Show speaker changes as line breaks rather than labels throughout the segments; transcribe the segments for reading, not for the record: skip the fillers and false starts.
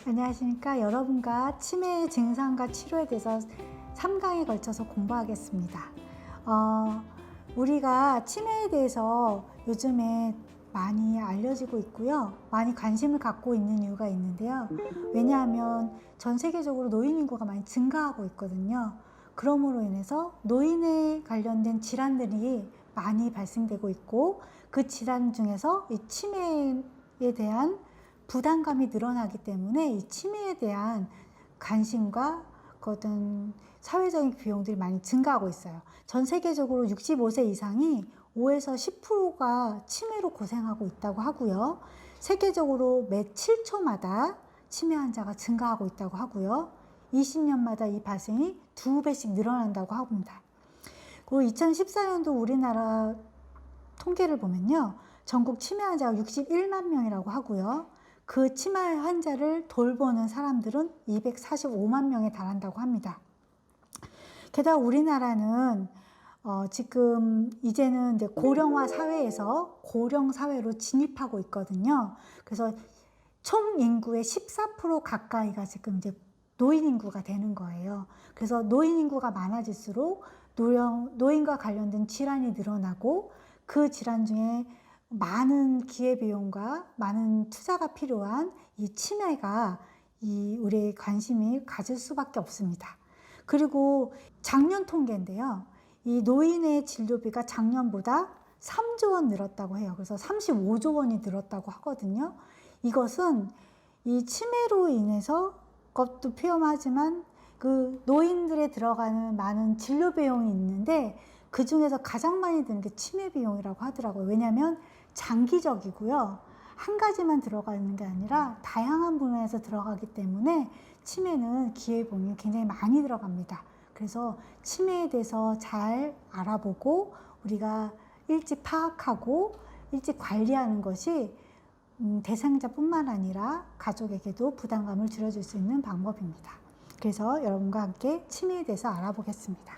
안녕하십니까. 여러분과 치매 증상과 치료에 대해서 3강에 걸쳐서 공부하겠습니다. 우리가 치매에 대해서 요즘에 많이 알려지고 있고요. 많이 관심을 갖고 있는 이유가 있는데요. 왜냐하면 전 세계적으로 노인 인구가 많이 증가하고 있거든요. 그러므로 인해서 노인에 관련된 질환들이 많이 발생되고 있고, 그 질환 중에서 이 치매에 대한 부담감이 늘어나기 때문에 이 치매에 대한 관심과 어떤 사회적인 비용들이 많이 증가하고 있어요. 전 세계적으로 65세 이상이 5에서 10%가 치매로 고생하고 있다고 하고요. 세계적으로 매 7초마다 치매 환자가 증가하고 있다고 하고요. 20년마다 이 발생이 2배씩 늘어난다고 합니다. 그리고 2014년도 우리나라 통계를 보면요, 전국 치매 환자가 61만 명이라고 하고요. 그 치매 환자를 돌보는 사람들은 245만 명에 달한다고 합니다. 게다가 우리나라는 지금 이제는 이제 고령화 사회에서 고령 사회로 진입하고 있거든요. 그래서 총 인구의 14% 가까이가 지금 이제 노인 인구가 되는 거예요. 그래서 노인 인구가 많아질수록 노인과 관련된 질환이 늘어나고, 그 질환 중에 많은 기회비용과 많은 투자가 필요한 이 치매가 우리의 관심이 가질 수밖에 없습니다. 그리고 작년 통계인데요. 이 노인의 진료비가 작년보다 3조 원 늘었다고 해요. 그래서 35조 원이 늘었다고 하거든요. 이것은 이 치매로 인해서 것도 필요하지만 그 노인들에 들어가는 많은 진료 비용이 있는데, 그 중에서 가장 많이 드는 게 치매 비용이라고 하더라고요. 왜냐하면 장기적이고요. 한 가지만 들어가는 게 아니라 다양한 분야에서 들어가기 때문에 치매는 기회비용이 굉장히 많이 들어갑니다. 그래서 치매에 대해서 잘 알아보고 우리가 일찍 파악하고 일찍 관리하는 것이 대상자뿐만 아니라 가족에게도 부담감을 줄여줄 수 있는 방법입니다. 그래서 여러분과 함께 치매에 대해서 알아보겠습니다.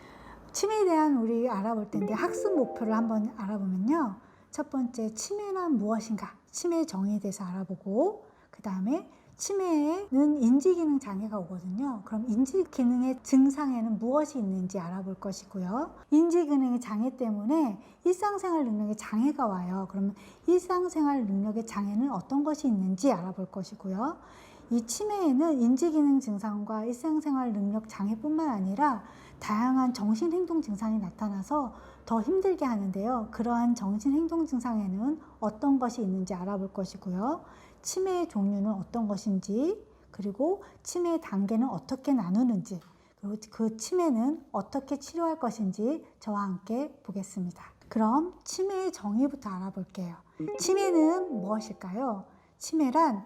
치매에 대한 우리 알아볼 텐데, 학습 목표를 한번 알아보면요. 첫 번째, 치매란 무엇인가? 치매의 정의에 대해서 알아보고, 그 다음에 치매에는 인지기능 장애가 오거든요. 그럼 인지기능의 증상에는 무엇이 있는지 알아볼 것이고요. 인지기능의 장애 때문에 일상생활 능력에 장애가 와요. 그러면 일상생활 능력의 장애는 어떤 것이 있는지 알아볼 것이고요. 이 치매에는 인지기능 증상과 일상생활 능력 장애뿐만 아니라 다양한 정신행동 증상이 나타나서 더 힘들게 하는데요. 그러한 정신행동 증상에는 어떤 것이 있는지 알아볼 것이고요. 치매의 종류는 어떤 것인지, 그리고 치매의 단계는 어떻게 나누는지, 그리고 그 치매는 어떻게 치료할 것인지 저와 함께 보겠습니다. 그럼 치매의 정의부터 알아볼게요. 치매는 무엇일까요? 치매란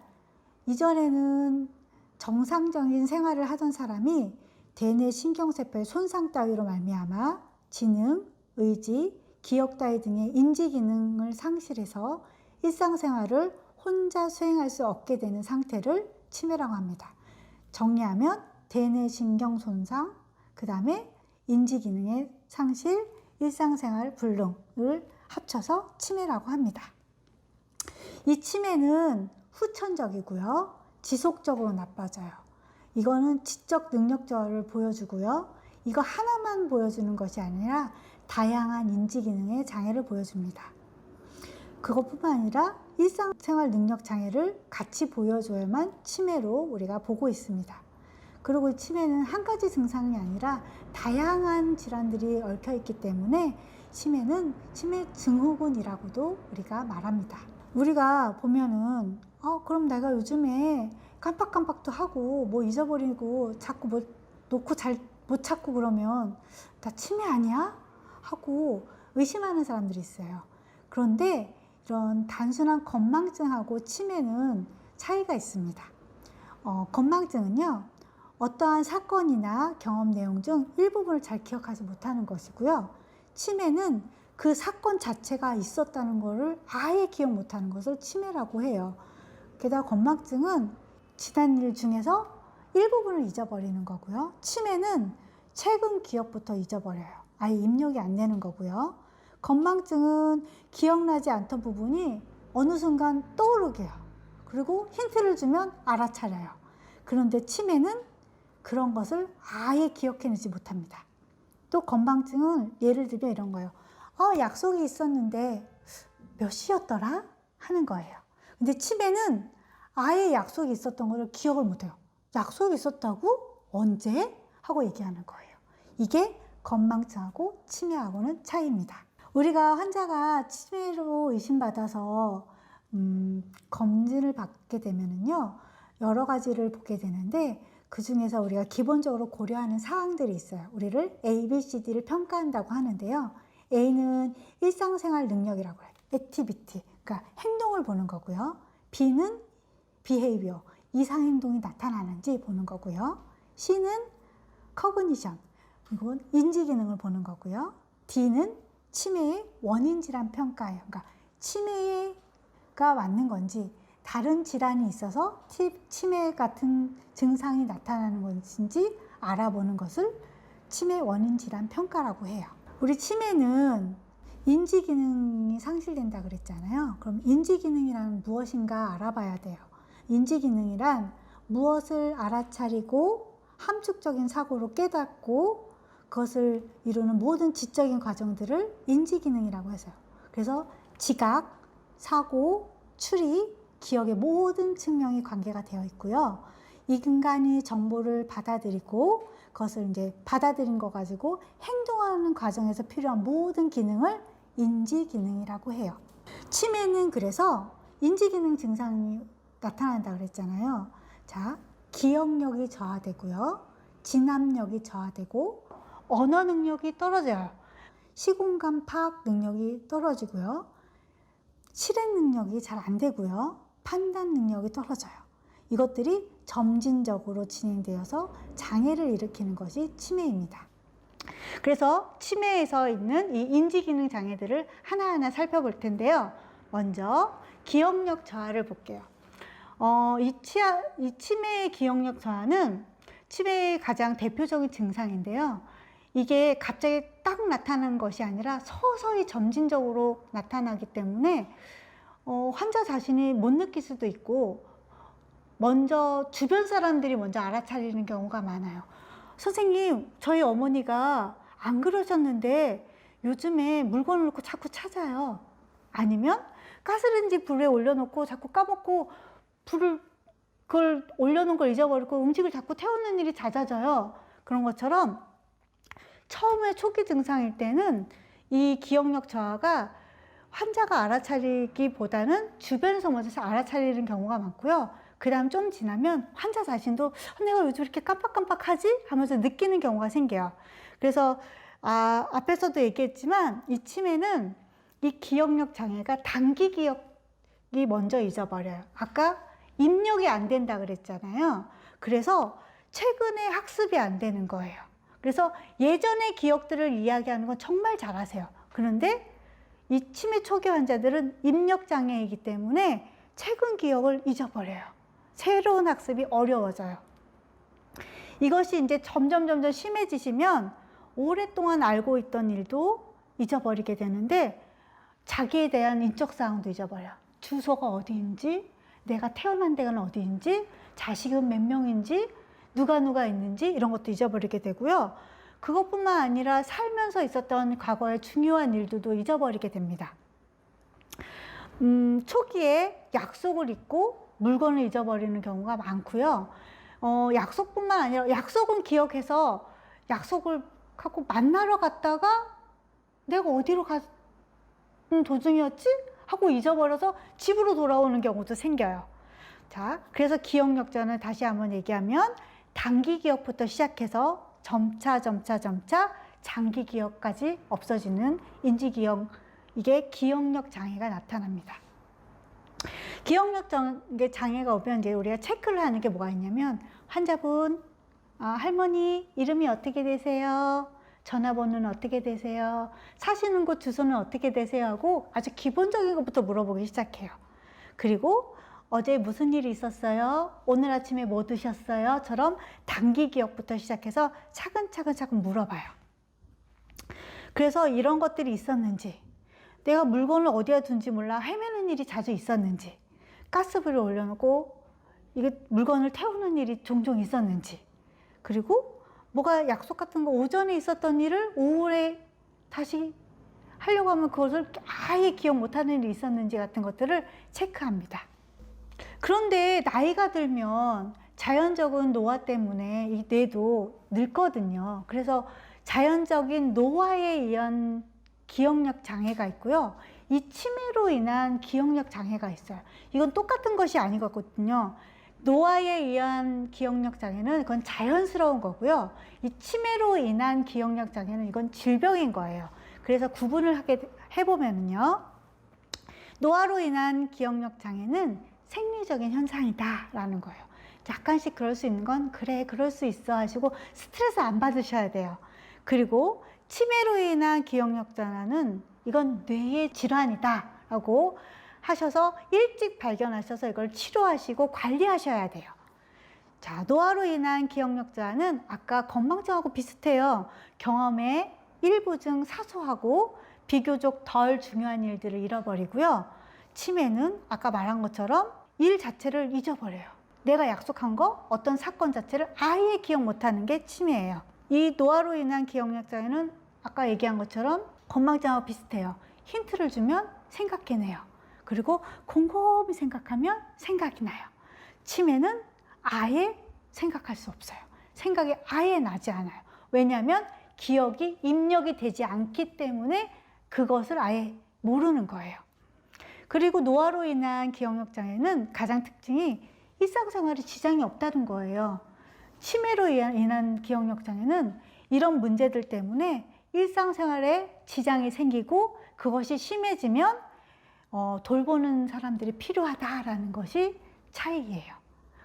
이전에는 정상적인 생활을 하던 사람이 대뇌 신경세포의 손상 따위로 말미암아 지능, 의지, 기억 따위 등의 인지 기능을 상실해서 일상생활을 혼자 수행할 수 없게 되는 상태를 치매라고 합니다. 정리하면 대뇌 신경 손상, 그 다음에 인지 기능의 상실, 일상생활 불능을 합쳐서 치매라고 합니다. 이 치매는 후천적이고요. 지속적으로 나빠져요. 이거는 지적 능력 저하를 보여주고요. 이거 하나만 보여주는 것이 아니라 다양한 인지 기능의 장애를 보여줍니다. 그것뿐만 아니라 일상생활 능력 장애를 같이 보여줘야만 치매로 우리가 보고 있습니다. 그리고 이 치매는 한 가지 증상이 아니라 다양한 질환들이 얽혀 있기 때문에 치매는 치매 증후군이라고도 우리가 말합니다. 우리가 보면은 그럼 내가 요즘에 깜빡깜빡도 하고 뭐 잊어버리고 자꾸 뭐 놓고 잘 못 찾고 그러면 나 치매 아니야? 하고 의심하는 사람들이 있어요. 그런데 이런 단순한 건망증하고 치매는 차이가 있습니다. 건망증은요, 어떠한 사건이나 경험 내용 중 일부분을 잘 기억하지 못하는 것이고요. 치매는 그 사건 자체가 있었다는 것을 아예 기억 못하는 것을 치매라고 해요. 게다가 건망증은 지난 일 중에서 일부분을 잊어버리는 거고요. 치매는 최근 기억부터 잊어버려요. 아예 입력이 안 되는 거고요. 건망증은 기억나지 않던 부분이 어느 순간 떠오르게 해요. 그리고 힌트를 주면 알아차려요. 그런데 치매는 그런 것을 아예 기억해내지 못합니다. 또 건망증은 예를 들면 이런 거예요. 약속이 있었는데 몇 시였더라? 하는 거예요. 근데 치매는 아예 약속이 있었던 것을 기억을 못해요. 약속이 있었다고? 언제? 하고 얘기하는 거예요. 이게 건망증하고 치매하고는 차이입니다. 우리가 환자가 치매로 의심받아서 검진을 받게 되면은요, 여러 가지를 보게 되는데 그 중에서 우리가 기본적으로 고려하는 사항들이 있어요. 우리를 A, B, C, D를 평가한다고 하는데요. A는 일상생활 능력이라고 해요. 액티비티, 그러니까 행동을 보는 거고요. B는 behavior, 이상 행동이 나타나는지 보는 거고요. C는 cognition, 이건 인지 기능을 보는 거고요. D는 치매의 원인 질환 평가예요. 그러니까 치매가 맞는 건지 다른 질환이 있어서 치매 같은 증상이 나타나는 것인지 알아보는 것을 치매 원인 질환 평가라고 해요. 우리 치매는 인지 기능이 상실된다 그랬잖아요. 그럼 인지 기능이란 무엇인가 알아봐야 돼요. 인지 기능이란 무엇을 알아차리고 함축적인 사고로 깨닫고 그것을 이루는 모든 지적인 과정들을 인지 기능이라고 해서요. 그래서 지각, 사고, 추리, 기억의 모든 측면이 관계가 되어 있고요. 이 인간이 정보를 받아들이고 그것을 이제 받아들인 거 가지고 행동하는 과정에서 필요한 모든 기능을 인지 기능이라고 해요. 치매는 그래서 인지 기능 증상이 나타난다 그랬잖아요. 자, 기억력이 저하되고요. 진압력이 저하되고 언어 능력이 떨어져요. 시공간 파악 능력이 떨어지고요. 실행 능력이 잘 안 되고요. 판단 능력이 떨어져요. 이것들이 점진적으로 진행되어서 장애를 일으키는 것이 치매입니다. 그래서 치매에서 있는 이 인지기능 장애들을 하나하나 살펴볼 텐데요. 먼저 기억력 저하를 볼게요. 이 치매의 기억력 저하는 치매의 가장 대표적인 증상인데요. 이게 갑자기 딱 나타나는 것이 아니라 서서히 점진적으로 나타나기 때문에 환자 자신이 못 느낄 수도 있고 먼저 주변 사람들이 먼저 알아차리는 경우가 많아요. 선생님, 저희 어머니가 안 그러셨는데 요즘에 물건을 놓고 자꾸 찾아요. 아니면 가스레인지 불에 올려놓고 자꾸 까먹고 그걸 올려놓은 걸 잊어버리고 음식을 자꾸 태우는 일이 잦아져요. 그런 것처럼 처음에 초기 증상일 때는 이 기억력 저하가 환자가 알아차리기보다는 주변에서 먼저 알아차리는 경우가 많고요. 그 다음 좀 지나면 환자 자신도 내가 요즘 이렇게 깜빡깜빡하지? 하면서 느끼는 경우가 생겨요. 그래서 앞에서도 얘기했지만 이 치매는 이 기억력 장애가 단기 기억이 먼저 잊어버려요. 아까 입력이 안 된다 그랬잖아요. 그래서 최근에 학습이 안 되는 거예요. 그래서 예전의 기억들을 이야기하는 건 정말 잘하세요. 그런데 이 치매 초기 환자들은 입력 장애이기 때문에 최근 기억을 잊어버려요. 새로운 학습이 어려워져요. 이것이 이제 점점 심해지시면 오랫동안 알고 있던 일도 잊어버리게 되는데 자기에 대한 인적 사항도 잊어버려요. 주소가 어디인지, 내가 태어난 데가 어디인지, 자식은 몇 명인지, 누가 있는지 이런 것도 잊어버리게 되고요. 그것뿐만 아니라 살면서 있었던 과거의 중요한 일들도 잊어버리게 됩니다. 초기에 약속을 잊고 물건을 잊어버리는 경우가 많고요. 약속뿐만 아니라 약속은 기억해서 약속을 갖고 만나러 갔다가 내가 어디로 가는 도중이었지? 하고 잊어버려서 집으로 돌아오는 경우도 생겨요. 자, 그래서 기억력전을 다시 한번 얘기하면 단기 기억부터 시작해서 점차 장기 기억까지 없어지는 인지기억, 이게 기억력 장애가 나타납니다. 기억력 장애가 오면 이제 우리가 체크를 하는 게 뭐가 있냐면 환자분, 할머니 이름이 어떻게 되세요? 전화번호는 어떻게 되세요? 사시는 곳 주소는 어떻게 되세요? 하고 아주 기본적인 것부터 물어보기 시작해요. 그리고 어제 무슨 일이 있었어요? 오늘 아침에 뭐 드셨어요? 처럼 단기 기억부터 시작해서 차근차근 물어봐요. 그래서 이런 것들이 있었는지, 내가 물건을 어디에 둔지 몰라 헤매는 일이 자주 있었는지, 가스불을 올려놓고 이게 물건을 태우는 일이 종종 있었는지, 그리고 뭐가 약속 같은 거 오전에 있었던 일을 오후에 다시 하려고 하면 그것을 아예 기억 못하는 일이 있었는지 같은 것들을 체크합니다. 그런데 나이가 들면 자연적인 노화 때문에 이 뇌도 늙거든요. 그래서 자연적인 노화에 의한 기억력 장애가 있고요. 이 치매로 인한 기억력 장애가 있어요. 이건 똑같은 것이 아니거든요. 노화에 의한 기억력 장애는 그건 자연스러운 거고요. 이 치매로 인한 기억력 장애는 이건 질병인 거예요. 그래서 구분을 해보면요. 노화로 인한 기억력 장애는 생리적인 현상이다 라는 거예요. 약간씩 그럴 수 있는 건 그래 그럴 수 있어 하시고 스트레스 안 받으셔야 돼요. 그리고 치매로 인한 기억력 장애는 이건 뇌의 질환이다 라고 하셔서 일찍 발견하셔서 이걸 치료하시고 관리하셔야 돼요. 자, 노화로 인한 기억력 저하는 아까 건망증하고 비슷해요. 경험의 일부 중 사소하고 비교적 덜 중요한 일들을 잃어버리고요. 치매는 아까 말한 것처럼 일 자체를 잊어버려요. 내가 약속한 거, 어떤 사건 자체를 아예 기억 못하는 게 치매예요. 이 노화로 인한 기억력 장애는 아까 얘기한 것처럼 건망증하고 비슷해요. 힌트를 주면 생각해내요. 그리고 곰곰이 생각하면 생각이 나요. 치매는 아예 생각할 수 없어요. 생각이 아예 나지 않아요. 왜냐하면 기억이 입력이 되지 않기 때문에 그것을 아예 모르는 거예요. 그리고 노화로 인한 기억력 장애는 가장 특징이 일상생활에 지장이 없다는 거예요. 치매로 인한 기억력 장애는 이런 문제들 때문에 일상생활에 지장이 생기고 그것이 심해지면 돌보는 사람들이 필요하다라는 것이 차이예요.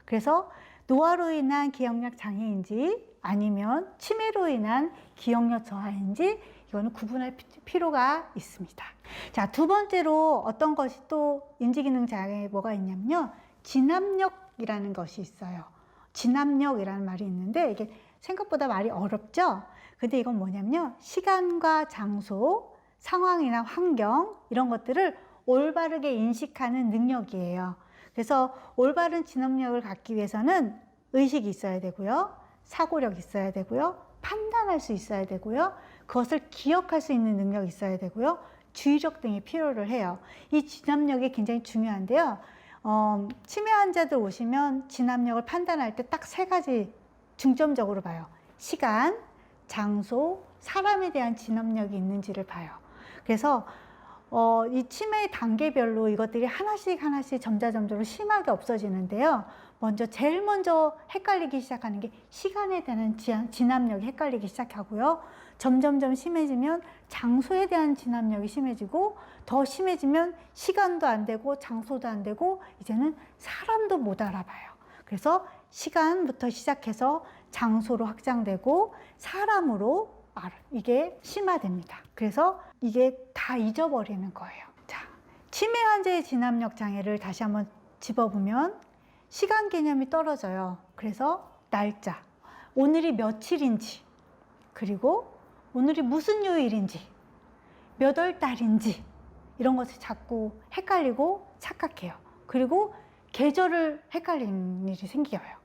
그래서 노화로 인한 기억력 장애인지 아니면 치매로 인한 기억력 저하인지 이거는 구분할 필요가 있습니다. 자, 두 번째로 어떤 것이 또 인지기능 장애 뭐가 있냐면요. 진압력이라는 것이 있어요. 진압력이라는 말이 있는데 이게 생각보다 말이 어렵죠? 근데 이건 뭐냐면요. 시간과 장소, 상황이나 환경 이런 것들을 올바르게 인식하는 능력이에요. 그래서 올바른 진압력을 갖기 위해서는 의식이 있어야 되고요. 사고력이 있어야 되고요. 판단할 수 있어야 되고요. 그것을 기억할 수 있는 능력이 있어야 되고요. 주의력 등이 필요를 해요. 이 진압력이 굉장히 중요한데요. 치매 환자들 오시면 진압력을 판단할 때 딱 세 가지 중점적으로 봐요. 시간, 장소, 사람에 대한 진압력이 있는지를 봐요. 그래서 이 치매 단계별로 이것들이 하나씩 점차적으로 심하게 없어지는데요. 제일 먼저 헷갈리기 시작하는 게 시간에 대한 진압력이 헷갈리기 시작하고요. 점점 심해지면 장소에 대한 진압력이 심해지고 더 심해지면 시간도 안 되고 장소도 안 되고 이제는 사람도 못 알아봐요. 그래서 시간부터 시작해서 장소로 확장되고 사람으로 이게 심화됩니다. 그래서 이게 다 잊어버리는 거예요. 자, 치매 환자의 진압력 장애를 다시 한번 짚어보면 시간 개념이 떨어져요. 그래서 날짜, 오늘이 며칠인지, 그리고 오늘이 무슨 요일인지, 몇 월 달인지 이런 것을 자꾸 헷갈리고 착각해요. 그리고 계절을 헷갈리는 일이 생겨요.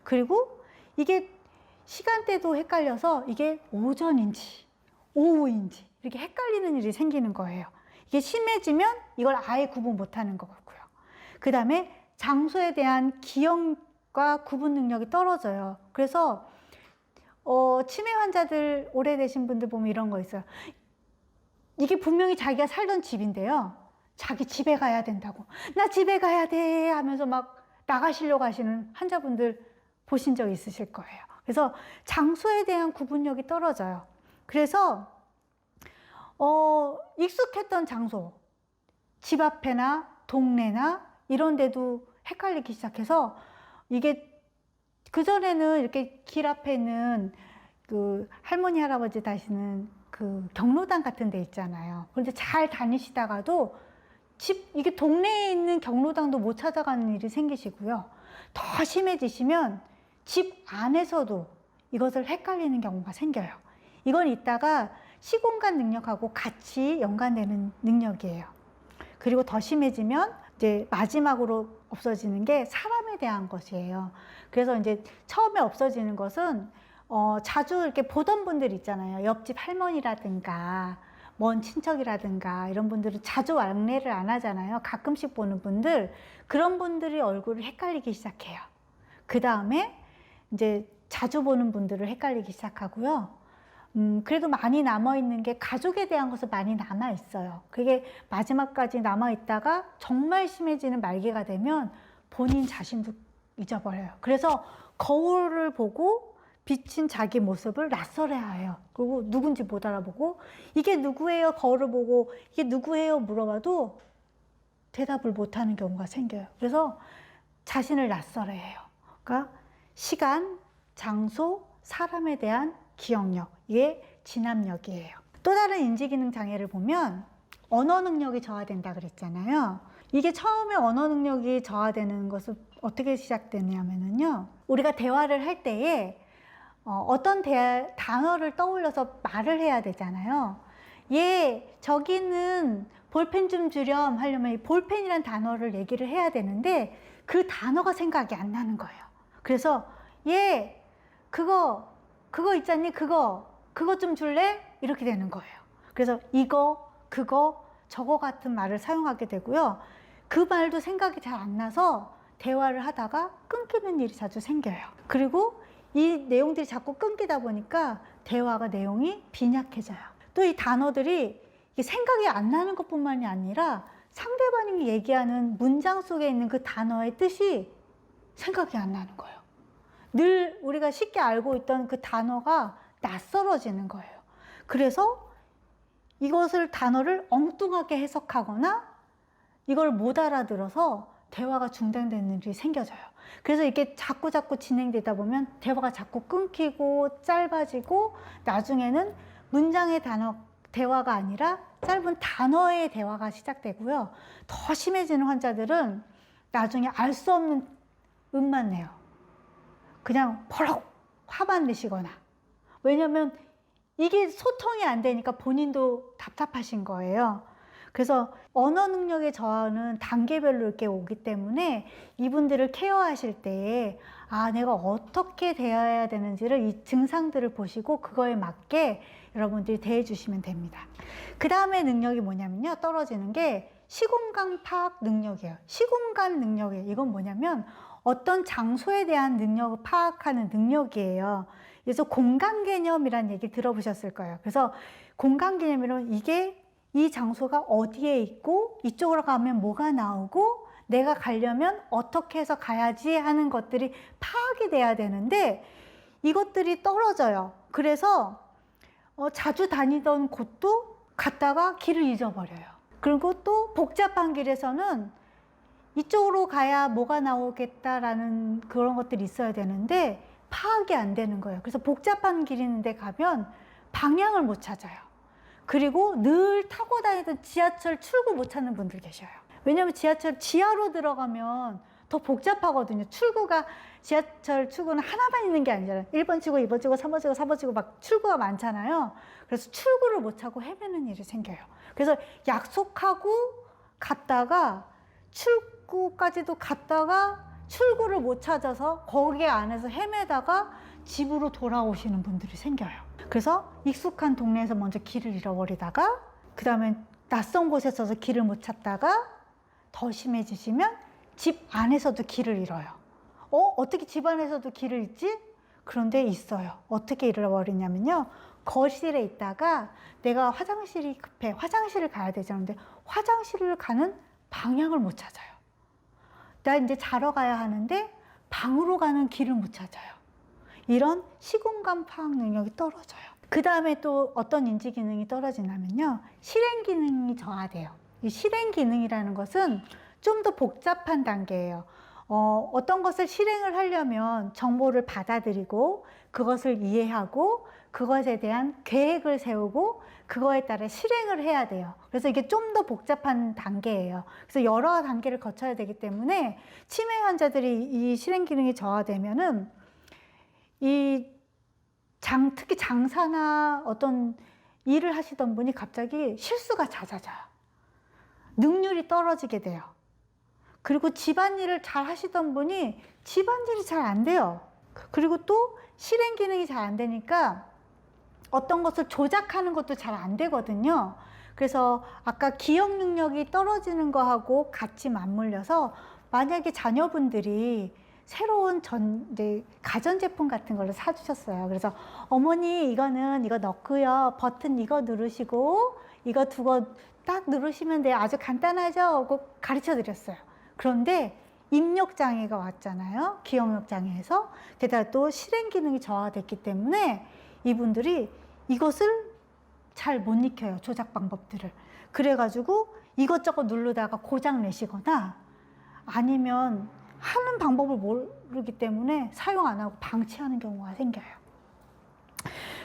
그리고 이게 시간대도 헷갈려서 이게 오전인지 오후인지 이렇게 헷갈리는 일이 생기는 거예요. 이게 심해지면 이걸 아예 구분 못하는 것 같고요. 그 다음에 장소에 대한 기억과 구분 능력이 떨어져요. 그래서 치매 환자들 오래되신 분들 보면 이런 거 있어요. 이게 분명히 자기가 살던 집인데요. 자기 집에 가야 된다고. 나 집에 가야 돼 하면서 막 나가시려고 하시는 환자분들 보신 적 있으실 거예요. 그래서 장소에 대한 구분력이 떨어져요. 그래서 익숙했던 장소, 집 앞에나 동네나 이런 데도 헷갈리기 시작해서 이게 그전에는 이렇게 길 앞에는 그 할머니 할아버지 다시는 그 경로당 같은 데 있잖아요. 그런데 잘 다니시다가도 이게 동네에 있는 경로당도 못 찾아가는 일이 생기시고요. 더 심해지시면 집 안에서도 이것을 헷갈리는 경우가 생겨요. 이건 이따가 시공간 능력하고 같이 연관되는 능력이에요. 그리고 더 심해지면 이제 마지막으로 없어지는 게 사람에 대한 것이에요. 그래서 이제 처음에 없어지는 것은 자주 이렇게 보던 분들 있잖아요. 옆집 할머니라든가 먼 친척이라든가 이런 분들은 자주 왕래를 안 하잖아요. 가끔씩 보는 분들, 그런 분들이 얼굴을 헷갈리기 시작해요. 그 다음에 이제 자주 보는 분들을 헷갈리기 시작하고요. 그래도 많이 남아있는 게 가족에 대한 것은 많이 남아있어요. 그게 마지막까지 남아있다가 정말 심해지는 말기가 되면 본인 자신도 잊어버려요. 그래서 거울을 보고 비친 자기 모습을 낯설어야 해요. 그리고 누군지 못 알아보고 이게 누구예요? 거울을 보고 이게 누구예요? 물어봐도 대답을 못하는 경우가 생겨요. 그래서 자신을 낯설어야 해요. 그러니까 시간, 장소, 사람에 대한 기억력, 이게 진압력이에요. 또 다른 인지기능 장애를 보면 언어 능력이 저하된다 그랬잖아요. 이게 처음에 언어 능력이 저하되는 것은 어떻게 시작되냐면요. 우리가 대화를 할 때에 어떤 단어를 떠올려서 말을 해야 되잖아요. 저기는 볼펜 좀 주렴 하려면 이 볼펜이란 단어를 얘기를 해야 되는데 그 단어가 생각이 안 나는 거예요. 그래서 그거 있잖니? 그거 좀 줄래? 이렇게 되는 거예요. 그래서 이거, 그거, 저거 같은 말을 사용하게 되고요. 그 말도 생각이 잘 안 나서 대화를 하다가 끊기는 일이 자주 생겨요. 그리고 이 내용들이 자꾸 끊기다 보니까 대화가 내용이 빈약해져요. 또 이 단어들이 생각이 안 나는 것뿐만이 아니라 상대방이 얘기하는 문장 속에 있는 그 단어의 뜻이 생각이 안 나는 거예요. 늘 우리가 쉽게 알고 있던 그 단어가 낯설어지는 거예요. 그래서 이것을 단어를 엉뚱하게 해석하거나 이걸 못 알아들어서 대화가 중단되는 일이 생겨져요. 그래서 이게 자꾸 진행되다 보면 대화가 자꾸 끊기고 짧아지고 나중에는 문장의 대화가 아니라 짧은 단어의 대화가 시작되고요. 더 심해지는 환자들은 나중에 알 수 없는 음만 내요. 그냥 버럭 화만 내시거나. 왜냐면 이게 소통이 안 되니까 본인도 답답하신 거예요. 그래서 언어 능력의 저하는 단계별로 이렇게 오기 때문에 이분들을 케어하실 때 내가 어떻게 대해야 되는지를 이 증상들을 보시고 그거에 맞게 여러분들이 대해 주시면 됩니다. 그 다음에 능력이 뭐냐면요. 떨어지는 게 시공간 파악 능력이에요. 시공간 능력이에요. 이건 뭐냐면 어떤 장소에 대한 능력을 파악하는 능력이에요. 그래서 공간 개념이라는 얘기 들어보셨을 거예요. 그래서 공간 개념이란 이 장소가 어디에 있고 이쪽으로 가면 뭐가 나오고 내가 가려면 어떻게 해서 가야지 하는 것들이 파악이 돼야 되는데 이것들이 떨어져요. 그래서 자주 다니던 곳도 갔다가 길을 잊어버려요. 그리고 또 복잡한 길에서는 이쪽으로 가야 뭐가 나오겠다라는 그런 것들이 있어야 되는데 파악이 안 되는 거예요. 그래서 복잡한 길 있는데 가면 방향을 못 찾아요. 그리고 늘 타고 다니던 지하철 출구 못 찾는 분들 계셔요. 왜냐하면 지하철 지하로 들어가면 더 복잡하거든요. 지하철 출구는 하나만 있는 게 아니잖아요. 1번 출구, 2번 출구, 3번 출구, 4번 출구 막 출구가 많잖아요. 그래서 출구를 못 찾고 헤매는 일이 생겨요. 그래서 약속하고 갔다가 출구까지도 갔다가 출구를 못 찾아서 거기 안에서 헤매다가 집으로 돌아오시는 분들이 생겨요. 그래서 익숙한 동네에서 먼저 길을 잃어버리다가 그 다음에 낯선 곳에서 길을 못 찾다가 더 심해지시면 집 안에서도 길을 잃어요. 어떻게 집 안에서도 길을 잃지? 그런데 있어요. 어떻게 잃어버리냐면요. 거실에 있다가 내가 화장실이 급해. 화장실을 가야 되잖아요. 근데 화장실을 가는 방향을 못 찾아요. 나 이제 자러 가야 하는데 방으로 가는 길을 못 찾아요. 이런 시공간 파악 능력이 떨어져요. 그 다음에 또 어떤 인지 기능이 떨어지냐면요. 실행 기능이 저하돼요. 이 실행 기능이라는 것은 좀 더 복잡한 단계예요. 어떤 것을 실행을 하려면 정보를 받아들이고 그것을 이해하고 그것에 대한 계획을 세우고 그거에 따라 실행을 해야 돼요. 그래서 이게 좀 더 복잡한 단계예요. 그래서 여러 단계를 거쳐야 되기 때문에 치매 환자들이 이 실행 기능이 저하되면은 특히 장사나 어떤 일을 하시던 분이 갑자기 실수가 잦아져요. 능률이 떨어지게 돼요. 그리고 집안일을 잘 하시던 분이 집안일이 잘 안 돼요. 그리고 또 실행 기능이 잘 안 되니까 어떤 것을 조작하는 것도 잘 안 되거든요. 그래서 아까 기억 능력이 떨어지는 거하고 같이 맞물려서 만약에 자녀분들이 새로운 이제 가전제품 같은 걸로 사주셨어요. 그래서 어머니 이거는 이거 넣고요. 버튼 이거 누르시고 이거 두고 딱 누르시면 돼요. 아주 간단하죠? 하고 가르쳐 드렸어요. 그런데 입력장애가 왔잖아요. 기억력장애에서. 게다가 또 실행 기능이 저하됐기 때문에 이분들이 이것을 잘 못 익혀요. 조작 방법들을. 그래가지고 이것저것 누르다가 고장 내시거나 아니면 하는 방법을 모르기 때문에 사용 안 하고 방치하는 경우가 생겨요.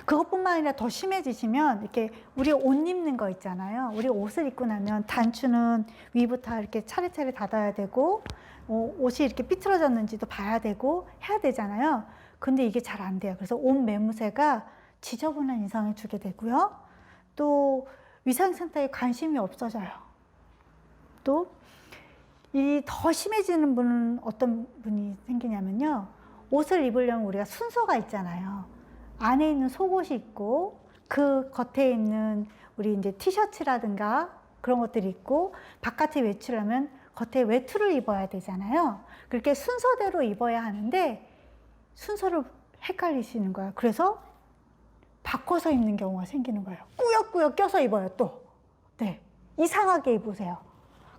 그것뿐만 아니라 더 심해지시면 이렇게 우리 옷 입는 거 있잖아요. 우리 옷을 입고 나면 단추는 위부터 이렇게 차례차례 닫아야 되고 옷이 이렇게 삐뚤어졌는지도 봐야 되고 해야 되잖아요. 근데 이게 잘 안 돼요. 그래서 옷 매무새가 지저분한 인상을 주게 되고요. 또 위생센터에 관심이 없어져요. 또 이 더 심해지는 분은 어떤 분이 생기냐면요. 옷을 입으려면 우리가 순서가 있잖아요. 안에 있는 속옷이 있고 그 겉에 있는 우리 이제 티셔츠라든가 그런 것들이 있고 바깥에 외출하면 겉에 외투를 입어야 되잖아요. 그렇게 순서대로 입어야 하는데 순서를 헷갈리시는 거예요. 그래서 바꿔서 입는 경우가 생기는 거예요. 꾸역꾸역 껴서 입어요, 또. 네. 이상하게 입으세요.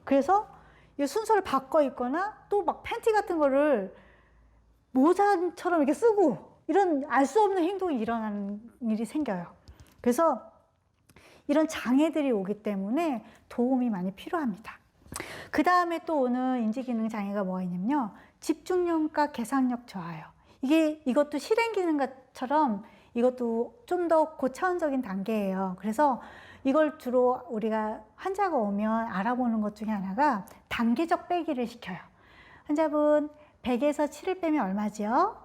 그래서 이 순서를 바꿔 입거나 또 막 팬티 같은 거를 모자처럼 이렇게 쓰고 이런 알 수 없는 행동이 일어나는 일이 생겨요. 그래서 이런 장애들이 오기 때문에 도움이 많이 필요합니다. 그 다음에 또 오는 인지기능 장애가 뭐가 있냐면요. 집중력과 계산력 저하요. 이것도 실행기능처럼 이것도 좀 더 고차원적인 단계예요. 그래서 이걸 주로 우리가 환자가 오면 알아보는 것 중에 하나가 단계적 빼기를 시켜요. 환자분 100에서 7을 빼면 얼마죠?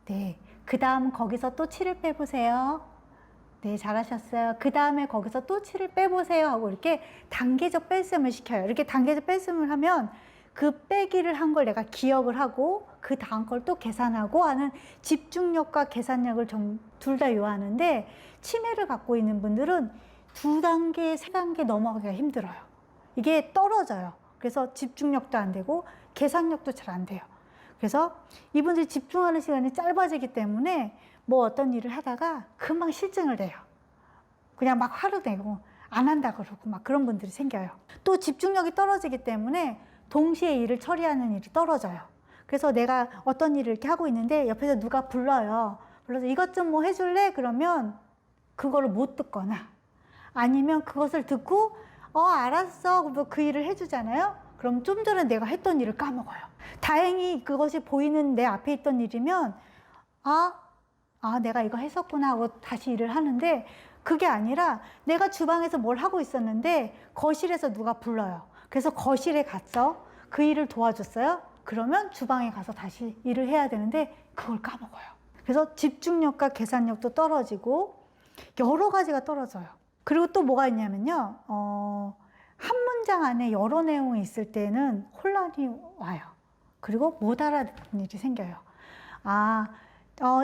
네. 그 다음 거기서 또 7을 빼보세요. 네, 잘하셨어요. 그 다음에 거기서 또 7을 빼보세요 하고 이렇게 단계적 뺄셈을 시켜요. 이렇게 단계적 뺄셈을 하면 그 빼기를 한 걸 내가 기억을 하고 그 다음 걸 또 계산하고 하는 집중력과 계산력을 둘 다 요하는데 치매를 갖고 있는 분들은 2단계, 3단계 넘어가기가 힘들어요. 이게 떨어져요. 그래서 집중력도 안 되고 계산력도 잘 안 돼요. 그래서 이분들이 집중하는 시간이 짧아지기 때문에 뭐 어떤 일을 하다가 금방 실증을 내요. 그냥 막 화를 내고 안 한다 그러고 막 그런 분들이 생겨요. 또 집중력이 떨어지기 때문에 동시에 일을 처리하는 일이 떨어져요. 그래서 내가 어떤 일을 이렇게 하고 있는데 옆에서 누가 불러요. 불러서 이것 좀 뭐 해줄래? 그러면 그거를 못 듣거나 아니면 그것을 듣고 알았어. 그 일을 해주잖아요. 그럼 좀 전에 내가 했던 일을 까먹어요. 다행히 그것이 보이는 내 앞에 있던 일이면 내가 이거 했었구나 하고 다시 일을 하는데 그게 아니라 내가 주방에서 뭘 하고 있었는데 거실에서 누가 불러요. 그래서 거실에 가서 그 일을 도와줬어요. 그러면 주방에 가서 다시 일을 해야 되는데 그걸 까먹어요. 그래서 집중력과 계산력도 떨어지고 여러 가지가 떨어져요. 그리고 또 뭐가 있냐면요. 한 문장 안에 여러 내용이 있을 때는 혼란이 와요. 그리고 못 알아듣는 일이 생겨요.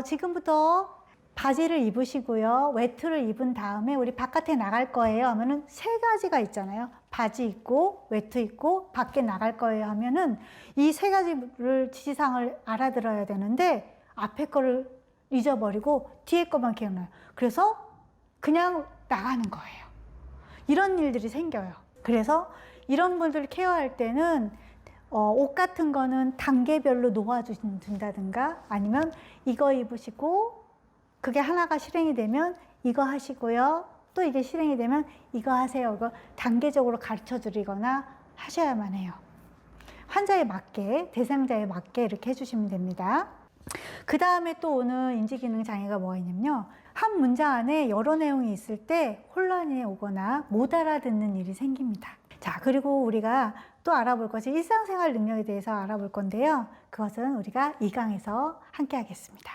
지금부터 바지를 입으시고요. 외투를 입은 다음에 우리 바깥에 나갈 거예요 하면은 3가지가 있잖아요. 바지 입고 외투 입고 밖에 나갈 거예요 하면은 이 3가지를 지시사항을 알아들어야 되는데 앞에 거를 잊어버리고 뒤에 것만 기억나요. 그래서 그냥 나가는 거예요. 이런 일들이 생겨요. 그래서 이런 분들을 케어할 때는 옷 같은 거는 단계별로 놓아준다든가 아니면 이거 입으시고 그게 하나가 실행이 되면 이거 하시고요. 또 이게 실행이 되면 이거 하세요. 이거 단계적으로 가르쳐 드리거나 하셔야만 해요. 환자에 맞게, 대상자에 맞게 이렇게 해주시면 됩니다. 그 다음에 또 오는 인지기능 장애가 뭐가 있냐면요. 한 문장 안에 여러 내용이 있을 때 혼란이 오거나 못 알아듣는 일이 생깁니다. 자, 그리고 우리가 또 알아볼 것이 일상생활 능력에 대해서 알아볼 건데요. 그것은 우리가 2강에서 함께 하겠습니다.